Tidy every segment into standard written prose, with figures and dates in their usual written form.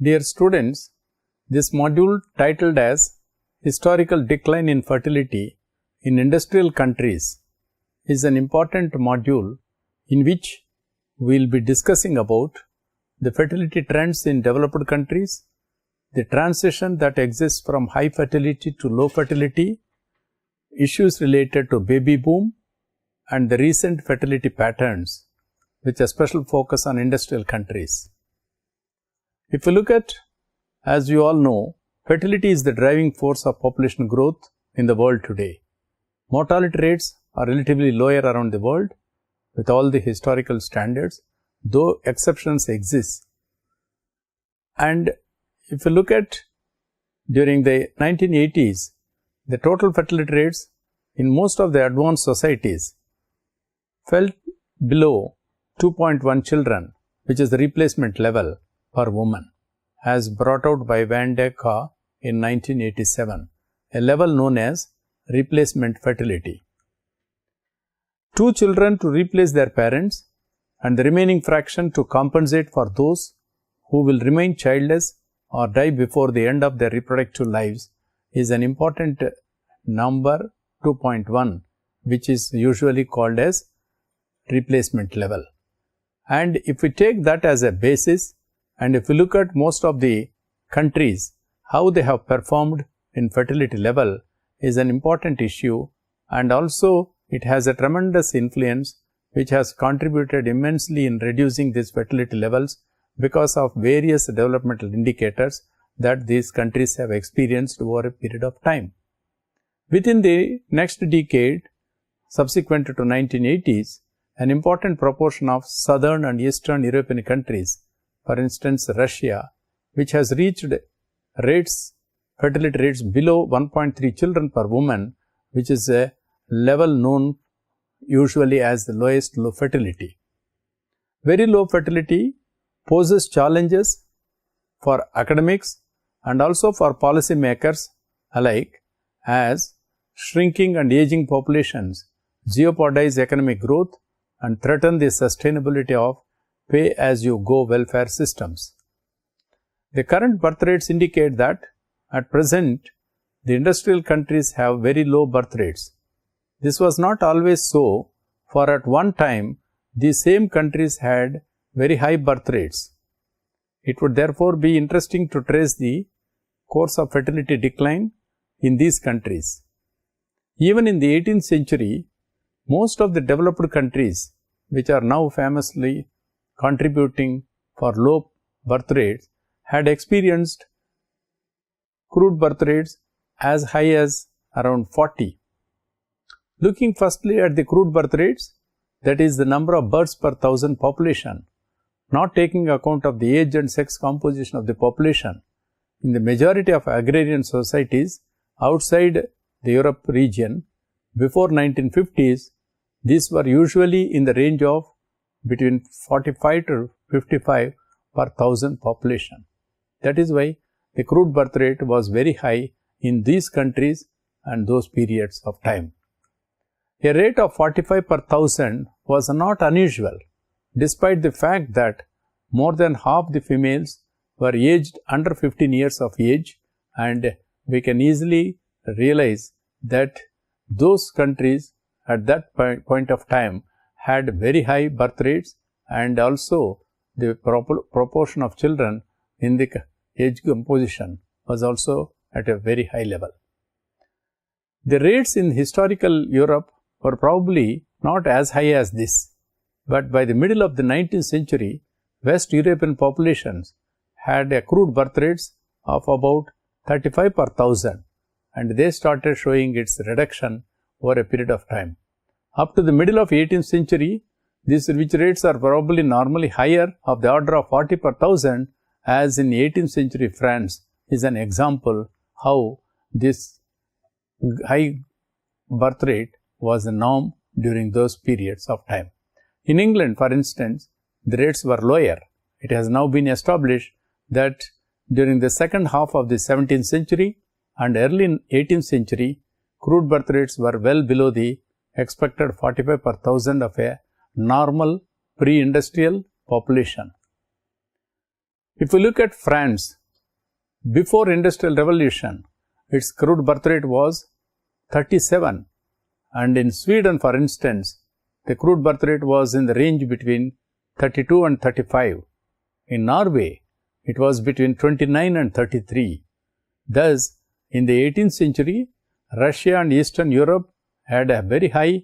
Dear students, this module titled as Historical Decline in Fertility in Industrial Countries is an important module in which we will be discussing about the fertility trends in developed countries, the transition that exists from high fertility to low fertility, issues related to baby boom, and the recent fertility patterns with a special focus on industrial countries. If you look at, as you all know, fertility is the driving force of population growth in the world today. Mortality rates are relatively lower around the world with all the historical standards, though exceptions exist. And if you look at during the 1980s, the total fertility rates in most of the advanced societies fell below 2.1 children, which is the replacement level per woman, as brought out by Van der Kaa in 1987, a level known as replacement fertility. 2 children to replace their parents and the remaining fraction to compensate for those who will remain childless or die before the end of their reproductive lives is an important number, 2.1, which is usually called as replacement level. And if we take that as a basis, and if we look at most of the countries, how they have performed in fertility level is an important issue, and also it has a tremendous influence which has contributed immensely in reducing these fertility levels because of various developmental indicators that these countries have experienced over a period of time. Within the next decade, subsequent to 1980s, an important proportion of southern and eastern European countries, for instance Russia, which has reached fertility rates below 1.3 children per woman, which is a level known usually as the lowest low fertility. Very low fertility poses challenges for academics and also for policymakers alike, as shrinking and aging populations jeopardize economic growth and threaten the sustainability of pay-as-you-go welfare systems. The current birth rates indicate that at present the industrial countries have very low birth rates. This was not always so, for at one time these same countries had very high birth rates. It would therefore be interesting to trace the course of fertility decline in these countries. Even in the 18th century, most of the developed countries, which are now famously contributing for low birth rates, had experienced crude birth rates as high as around 40. Looking firstly at the crude birth rates, that is the number of births per thousand population, not taking account of the age and sex composition of the population, in the majority of agrarian societies outside the Europe region before 1950s, these were usually in the range of between 45 to 55 per thousand population. That is why the crude birth rate was very high in these countries and those periods of time. A rate of 45 per thousand was not unusual, despite the fact that more than half the females were aged under 15 years of age, and we can easily realize that those countries at that point of time had very high birth rates, and also the proportion of children in the age composition was also at a very high level. The rates in historical Europe were probably not as high as this, but by the middle of the 19th century, West European populations had a crude birth rates of about 35 per thousand, and they started showing its reduction over a period of time. Up to the middle of 18th century, these which rates are probably normally higher of the order of 40 per thousand, as in 18th century France is an example how this high birth rate was the norm during those periods of time. In England, for instance, the rates were lower. It has now been established that during the second half of the 17th century and early 18th century, crude birth rates were well below the expected 45 per thousand of a normal pre-industrial population. If we look at France, before Industrial Revolution, its crude birth rate was 37, and in Sweden, for instance, the crude birth rate was in the range between 32 and 35. In Norway, it was between 29 and 33. Thus, in the 18th century, Russia and Eastern Europe had a very high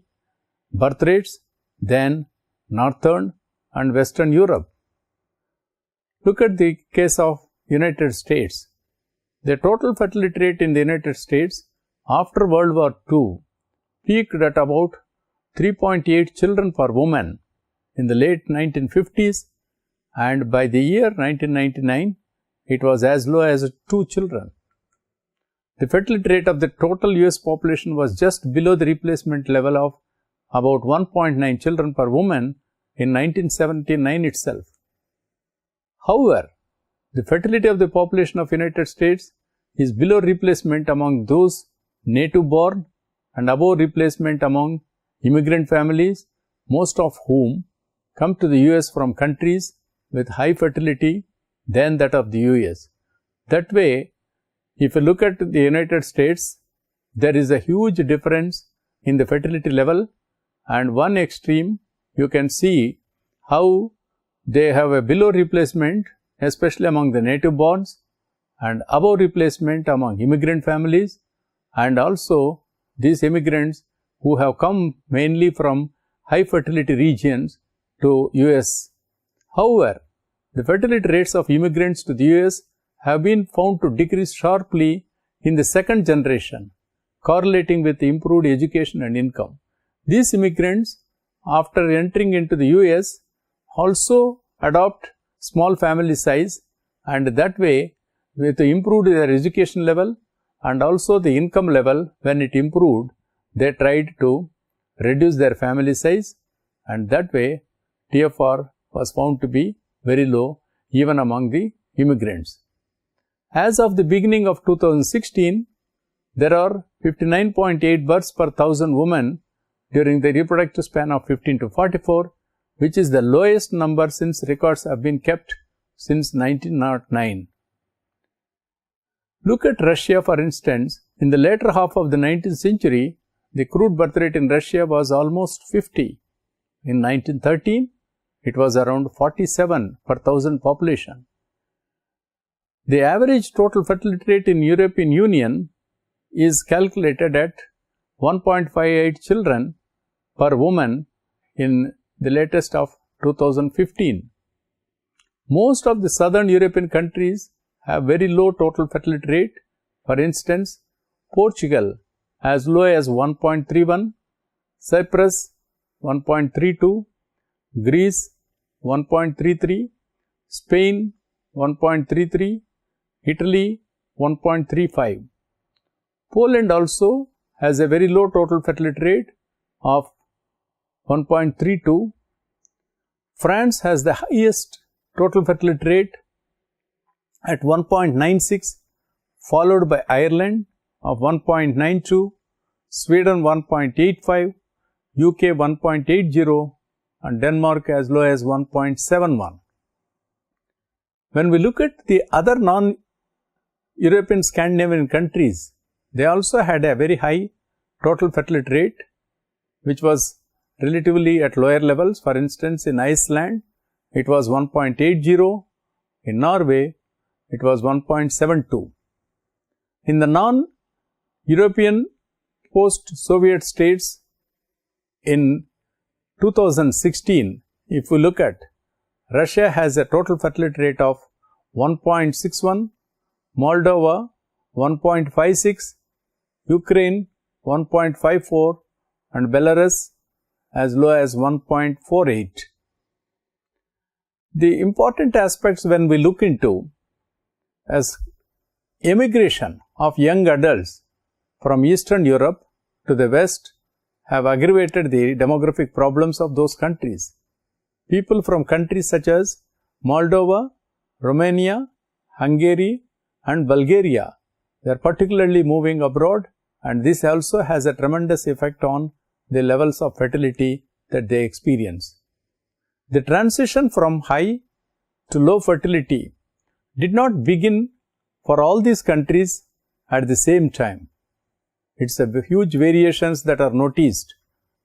birth rates than Northern and Western Europe. Look at the case of United States. The total fertility rate in the United States after World War II peaked at about 3.8 children per woman in the late 1950s, and by the year 1999, it was as low as 2 children. The fertility rate of the total US population was just below the replacement level of about 1.9 children per woman in 1979 itself. However, the fertility of the population of United States is below replacement among those native born and above replacement among immigrant families, most of whom come to the US from countries with high fertility than that of the US. That way, if you look at the United States, there is a huge difference in the fertility level, and one extreme you can see how they have a below replacement, especially among the native borns, and above replacement among immigrant families, and also these immigrants who have come mainly from high fertility regions to US. However, the fertility rates of immigrants to the US have been found to decrease sharply in the second generation, correlating with improved education and income. These immigrants, after entering into the US, also adopt small family size, and that way, with improved their education level and also the income level, when it improved, they tried to reduce their family size, and that way TFR was found to be very low even among the immigrants. As of the beginning of 2016, there are 59.8 births per thousand women during the reproductive span of 15 to 44, which is the lowest number since records have been kept since 1909. Look at Russia, for instance. In the later half of the 19th century, the crude birth rate in Russia was almost 50. In 1913, it was around 47 per thousand population. The average total fertility rate in European Union is calculated at 1.58 children per woman in the latest of 2015. Most of the southern European countries have very low total fertility rate. For instance, Portugal as low as 1.31, Cyprus 1.32, Greece 1.33, Spain 1.33, Italy 1.35. Poland also has a very low total fertility rate of 1.32. France has the highest total fertility rate at 1.96, followed by Ireland of 1.92, Sweden 1.85, UK 1.80, and Denmark as low as 1.71. When we look at the other non-European Scandinavian countries, they also had a very high total fertility rate, which was relatively at lower levels. For instance, in Iceland, it was 1.80, in Norway, it was 1.72. In the non-European post-Soviet states, in 2016, if we look at, Russia has a total fertility rate of 1.61, Moldova 1.56, Ukraine 1.54, and Belarus as low as 1.48. The important aspects when we look into as immigration of young adults from Eastern Europe to the West have aggravated the demographic problems of those countries. People from countries such as Moldova, Romania, Hungary, and Bulgaria, they are particularly moving abroad, and this also has a tremendous effect on the levels of fertility that they experience. The transition from high to low fertility did not begin for all these countries at the same time. It's a huge variations that are noticed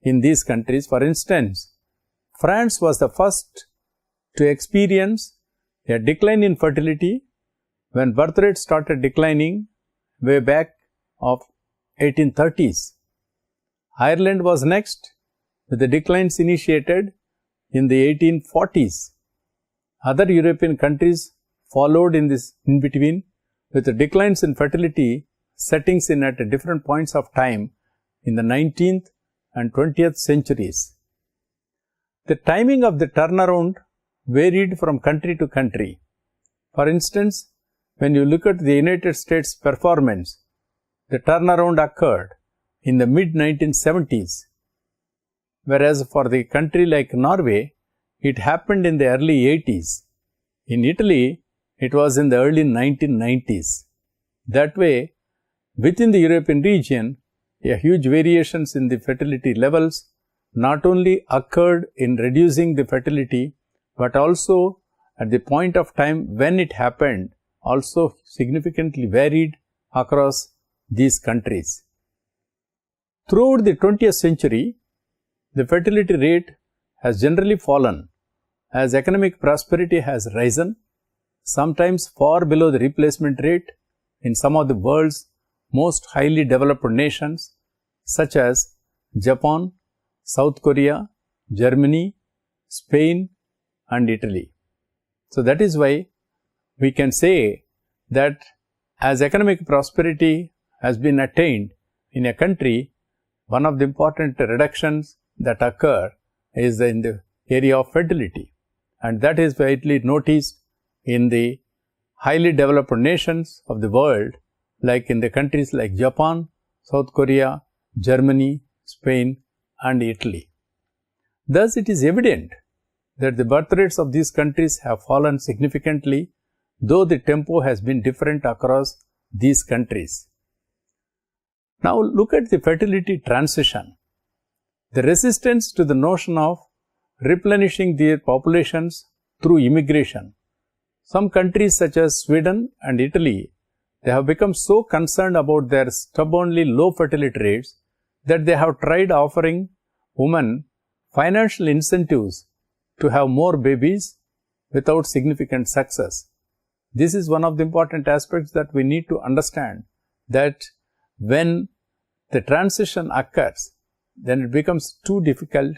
in these countries. For instance, France was the first to experience a decline in fertility when birth rate started declining way back of 1830s. Ireland was next, with the declines initiated in the 1840s. Other European countries followed in between, with the declines in fertility settings in at different points of time in the 19th and 20th centuries. The timing of the turnaround varied from country to country. For instance, when you look at the United States performance, the turnaround occurred in the mid-1970s, whereas for the country like Norway, it happened in the early 80s. In Italy, it was in the early 1990s. That way, within the European region, a huge variations in the fertility levels not only occurred in reducing the fertility, but also at the point of time when it happened, also significantly varied across these countries. Throughout the 20th century, the fertility rate has generally fallen as economic prosperity has risen, sometimes far below the replacement rate in some of the world's most highly developed nations such as Japan, South Korea, Germany, Spain and Italy. So that is why we can say that as economic prosperity has been attained in a country, one of the important reductions that occur is in the area of fertility, and that is widely noticed in the highly developed nations of the world, like in the countries like Japan, South Korea, Germany, Spain and Italy. Thus, it is evident that the birth rates of these countries have fallen significantly, though the tempo has been different across these countries. Now, look at the fertility transition. The resistance to the notion of replenishing their populations through immigration. Some countries such as Sweden and Italy, they have become so concerned about their stubbornly low fertility rates that they have tried offering women financial incentives to have more babies without significant success. This is one of the important aspects that we need to understand, that when the transition occurs, then it becomes too difficult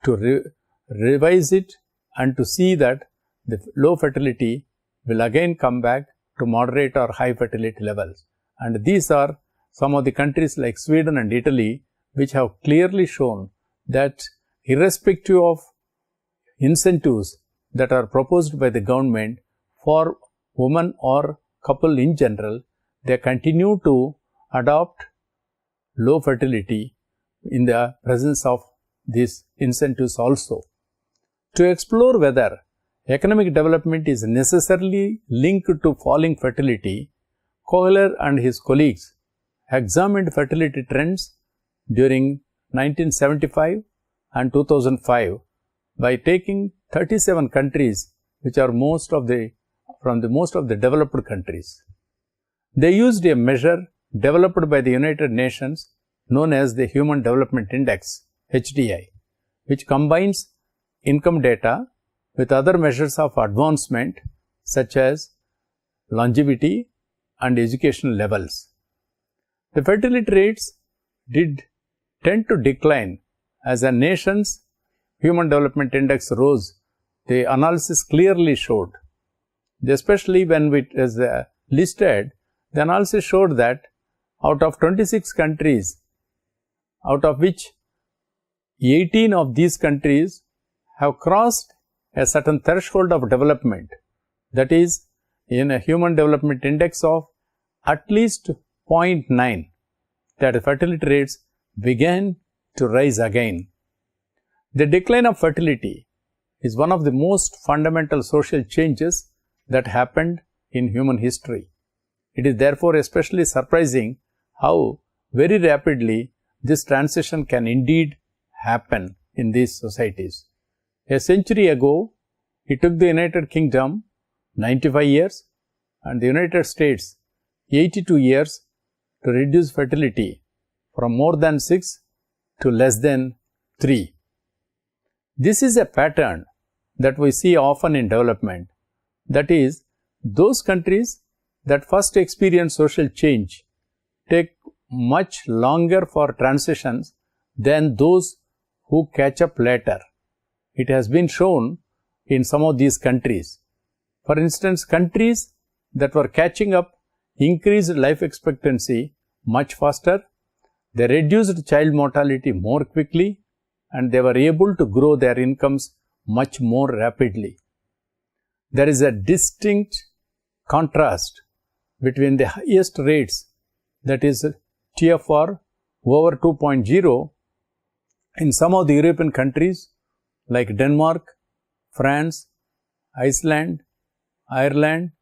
to revise it and to see that the low fertility will again come back to moderate or high fertility levels. And these are some of the countries like Sweden and Italy, which have clearly shown that irrespective of incentives that are proposed by the government for women or couple in general, they continue to adopt low fertility in the presence of these incentives also. To explore whether economic development is necessarily linked to falling fertility, Kohler and his colleagues examined fertility trends during 1975 and 2005 by taking 37 countries which are most of the developed countries. They used a measure developed by the United Nations known as the Human Development Index, HDI, which combines income data with other measures of advancement such as longevity and educational levels. The fertility rates did tend to decline as a nation's Human Development Index rose. The analysis clearly showed, especially when it is listed, the analysis showed that out of 26 countries, out of which 18 of these countries have crossed a certain threshold of development, that is, in a Human Development Index of at least 0.9, that fertility rates began to rise again. The decline of fertility is one of the most fundamental social changes that happened in human history. It is therefore especially surprising how very rapidly this transition can indeed happen in these societies. A century ago, it took the United Kingdom 95 years, and the United States 82 years to reduce fertility from more than 6 to less than 3. This is a pattern that we see often in development. That is, those countries that first experience social change take much longer for transitions than those who catch up later. It has been shown in some of these countries. For instance, countries that were catching up increased life expectancy much faster, they reduced child mortality more quickly, and they were able to grow their incomes much more rapidly. There is a distinct contrast between the highest rates, that is TFR over 2.0, in some of the European countries like Denmark, France, Iceland, Ireland,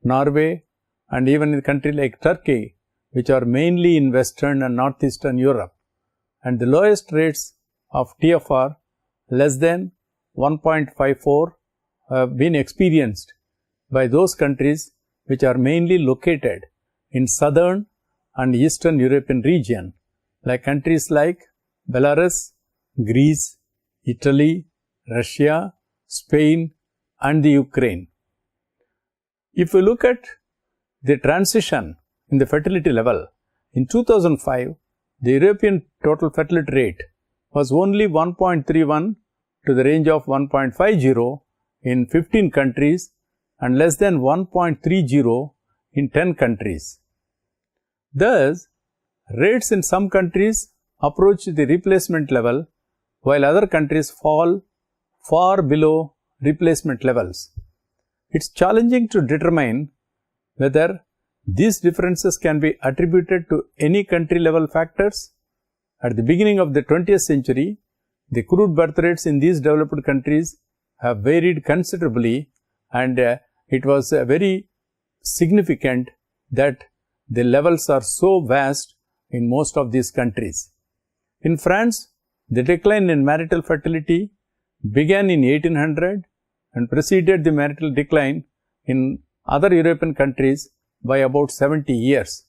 Norway, and even in a country like Turkey, which are mainly in Western and Northeastern Europe. And the lowest rates of TFR, less than 1.54, have been experienced by those countries which are mainly located in Southern and Eastern European region, like countries like Belarus, Greece, Italy, Russia, Spain, and the Ukraine. If we look at the transition in the fertility level, in 2005, the European total fertility rate was only 1.31 to the range of 1.50 in 15 countries and less than 1.30 in 10 countries. Thus, rates in some countries approach the replacement level, while other countries fall far below replacement levels. It's challenging to determine whether these differences can be attributed to any country level factors. At the beginning of the 20th century, the crude birth rates in these developed countries have varied considerably, and it was very significant that the levels are so vast in most of these countries. In France, the decline in marital fertility began in 1800 and preceded the marital decline in other European countries by about 70 years.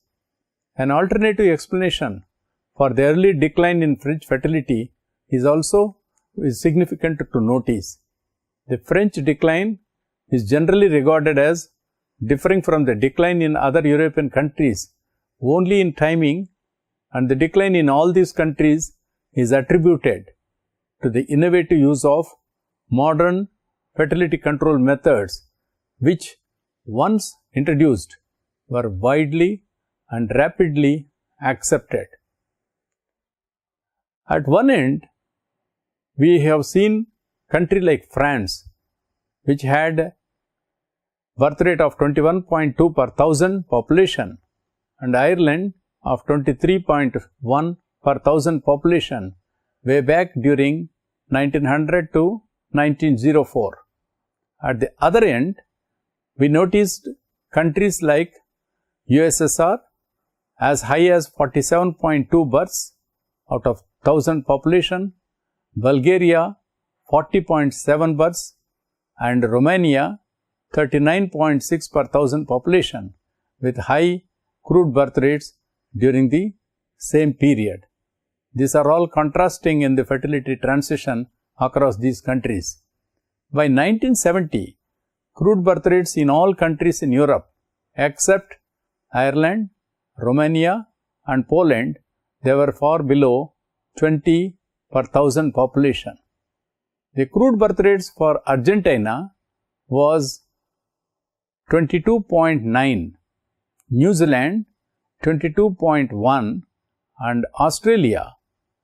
An alternative explanation for the early decline in French fertility is also significant to notice. The French decline is generally regarded as differing from the decline in other European countries only in timing, and the decline in all these countries is attributed to the innovative use of modern fertility control methods, which once introduced were widely and rapidly accepted. At one end, we have seen country like France, which had birth rate of 21.2 per thousand population, and Ireland of 23.1 per thousand population way back during 1900 to 1904. At the other end, we noticed countries like USSR as high as 47.2 births out of 1000 population, Bulgaria 40.7 births, and Romania 39.6 per thousand population, with high crude birth rates during the same period. These are all contrasting in the fertility transition across these countries. By 1970, crude birth rates in all countries in Europe except Ireland, Romania, and Poland, they were far below 20 per thousand population. The crude birth rates for Argentina was 22.9, New Zealand 22.1, and Australia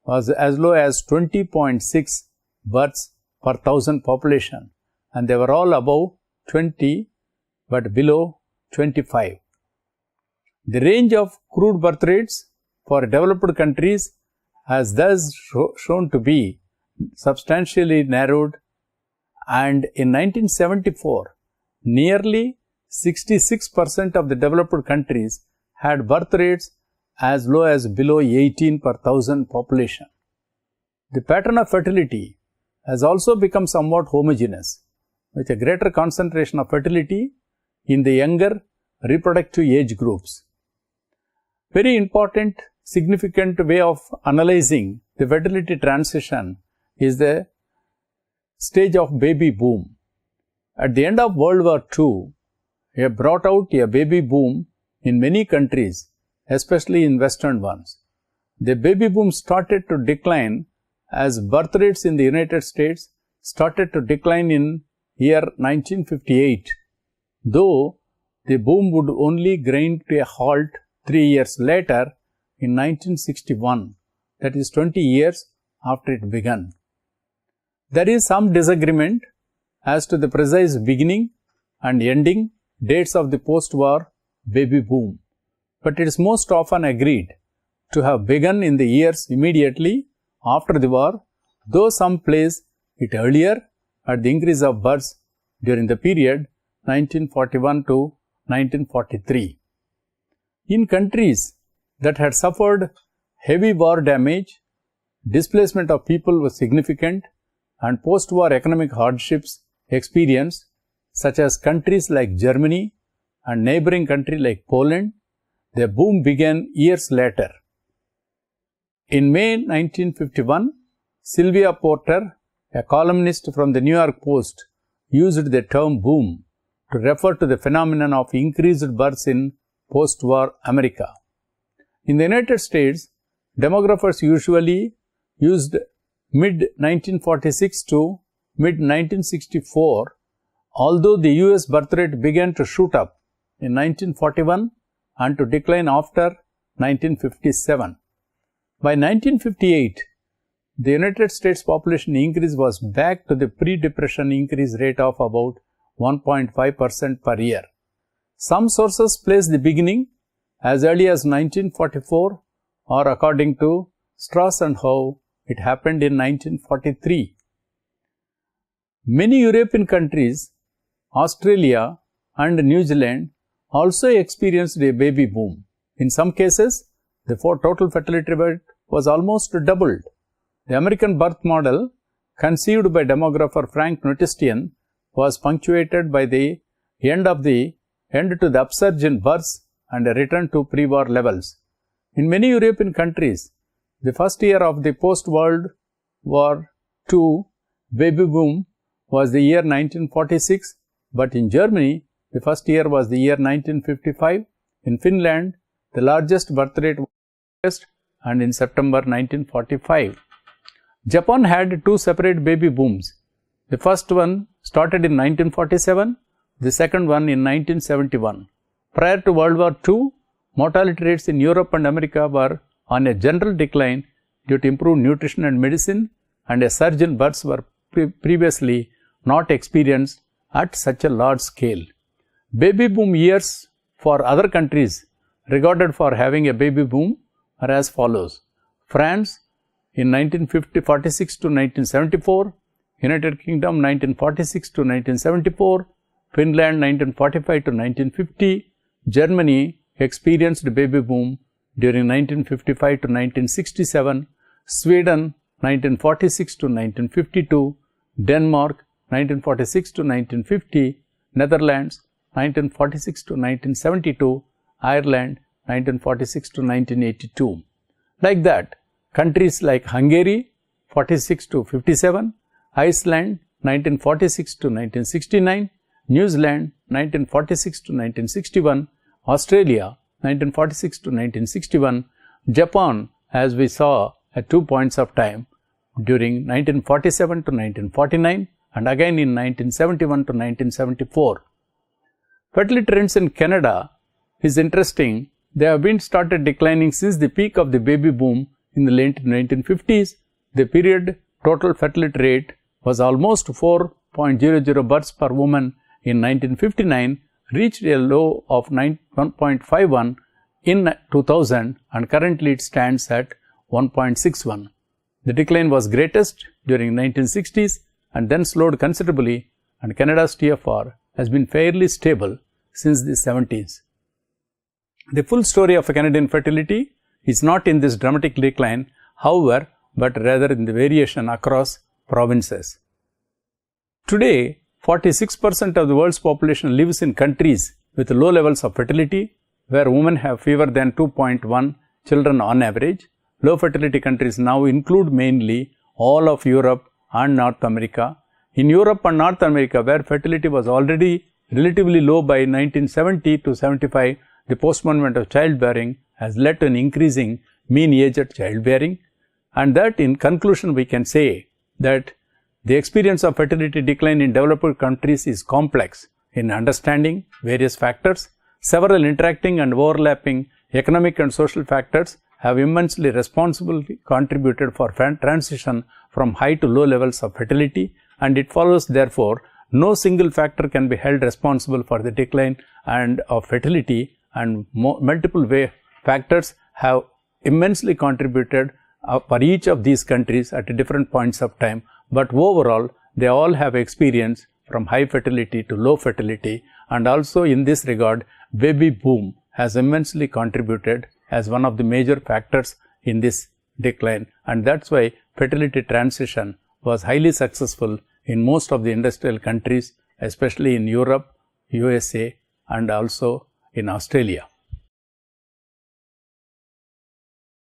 was as low as 20.6 births per thousand population, and they were all above 20 but below 25. The range of crude birth rates for developed countries has thus shown to be substantially narrowed, and in 1974, nearly 66% of the developed countries had birth rates as low as below 18 per thousand population. The pattern of fertility has also become somewhat homogeneous, with a greater concentration of fertility in the younger, reproductive age groups. Very important, significant way of analyzing the fertility transition is the stage of baby boom. At the end of World War II, it brought out a baby boom in many countries, especially in Western ones. The baby boom started to decline as birth rates in the United States started to decline in year 1958, though the boom would only grind to a halt 3 years later in 1961, that is 20 years after it began. There is some disagreement as to the precise beginning and ending dates of the post-war baby boom, but it is most often agreed to have begun in the years immediately after the war, though some place it earlier at the increase of births during the period 1941 to 1943. In countries that had suffered heavy war damage, displacement of people was significant, and post-war economic hardships experienced, such as countries like Germany and neighboring country like Poland, the boom began years later. In May 1951, Sylvia Porter, a columnist from the New York Post, used the term boom to refer to the phenomenon of increased births in post-war America. In the United States, demographers usually used mid-1946 to mid-1964, although the US birth rate began to shoot up in 1941 and to decline after 1957. By 1958, the United States population increase was back to the pre-depression increase rate of about 1.5% per year. Some sources place the beginning as early as 1944, or according to Strauss and Howe, it happened in 1943. Many European countries, Australia and New Zealand also experienced a baby boom. In some cases, the total fertility rate was almost doubled. The American birth model, conceived by demographer Frank Notistian, was punctuated by the end to the upsurge in births and a return to pre-war levels. In many European countries, the first year of the post-World War II baby boom was the year 1946, but in Germany, the first year was the year 1955. In Finland, the largest birth rate was and in September 1945. Japan had two separate baby booms. The first one started in 1947, the second one in 1971. Prior to World War II, mortality rates in Europe and America were on a general decline due to improved nutrition and medicine, and a surge in births were previously not experienced at such a large scale. Baby boom years for other countries regarded for having a baby boom are as follows: France in 1946 to 1974, United Kingdom 1946 to 1974, Finland 1945 to 1950, Germany experienced baby boom during 1955 to 1967, Sweden 1946 to 1952, Denmark 1946 to 1950, Netherlands 1946 to 1972, Ireland 1946 to 1982. Like that, countries like Hungary 46 to 57, Iceland 1946 to 1969, New Zealand 1946 to 1961, Australia 1946 to 1961, Japan, as we saw at 2 points of time, during 1947 to 1949 and again in 1971 to 1974. Fertility trends in Canada is interesting. They have been started declining since the peak of the baby boom in the late 1950s. The period total fertility rate was almost 4.00 births per woman in 1959, reached a low of 1.51 in 2000, and currently it stands at 1.61. The decline was greatest during 1960s and then slowed considerably, and Canada's TFR has been fairly stable since the 70s. The full story of Canadian fertility is not in this dramatic decline, however, but rather in the variation across provinces. Today, 46% of the world's population lives in countries with low levels of fertility, where women have fewer than 2.1 children on average. Low fertility countries now include mainly all of Europe and North America. In Europe and North America, where fertility was already relatively low by 1970 to 75, the postponement of childbearing has led to an increasing mean age at childbearing, and that in conclusion we can say that the experience of fertility decline in developed countries is complex in understanding various factors. Several interacting and overlapping economic and social factors have immensely responsibly contributed for transition from high to low levels of fertility, and it follows therefore no single factor can be held responsible for the decline and of fertility, and multiple factors have immensely contributed for each of these countries at different points of time, but overall they all have experienced from high fertility to low fertility, and also in this regard baby boom has immensely contributed as one of the major factors in this decline, and that's why fertility transition was highly successful in most of the industrial countries, especially in Europe, USA and also in Australia.